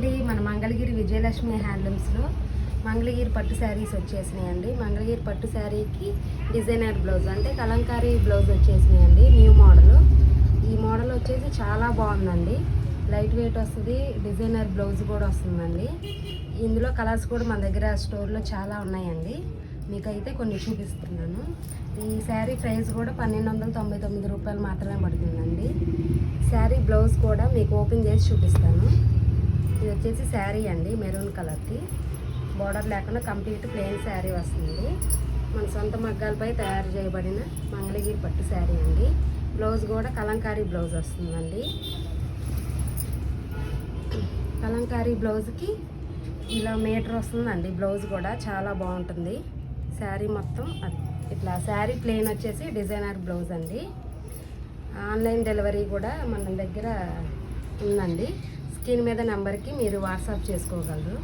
అండి, మన మంగళగిరి విజయలక్ష్మి హ్యాండ్లూమ్స్లో మంగళగిరి పట్టు శారీస్ వచ్చేసినాయండి. మంగళగిరి పట్టు శారీకి డిజైనర్ బ్లౌజ్ అంటే కలంకారీ బ్లౌజ్ వచ్చేసినాయండి. New model. ఈ మోడల్ వచ్చేసి చాలా బాగుందండి. లైట్ వెయిట్ వస్తుంది, డిజైనర్ బ్లౌజ్ కూడా వస్తుందండి. ఇందులో కలర్స్ కూడా మన దగ్గర స్టోర్లో చాలా ఉన్నాయండి. మీకైతే కొన్ని చూపిస్తున్నాను. ఈ శారీ ప్రైస్ కూడా 1299 రూపాయలు మాత్రమే పడుతుందండి. శారీ బ్లౌజ్ కూడా మీకు ఓపెన్ చేసి చూపిస్తాను. ఇది వచ్చేసి శారీ అండి, మెరూన్ కలర్కి బార్డర్ లేకుండా కంప్లీట్ ప్లెయిన్ శారీ వస్తుంది. మన సొంత మగ్గాలపై తయారు చేయబడిన మంగళగిరి పట్టు శారీ అండి. బ్లౌజ్ కూడా కలంకారీ బ్లౌజ్ వస్తుందండి. కలంకారీ బ్లౌజ్కి ఇలా మీటర్ వస్తుందండి. బ్లౌజ్ కూడా చాలా బాగుంటుంది. శారీ మొత్తం ఇట్లా శారీ ప్లెయిన్ వచ్చేసి డిజైనర్ బ్లౌజ్ అండి. ఆన్లైన్ డెలివరీ కూడా మన దగ్గర ఉందండి. స్క్రీన్ మీద నెంబర్కి మీరు వాట్సాప్ చేసుకోగలరు.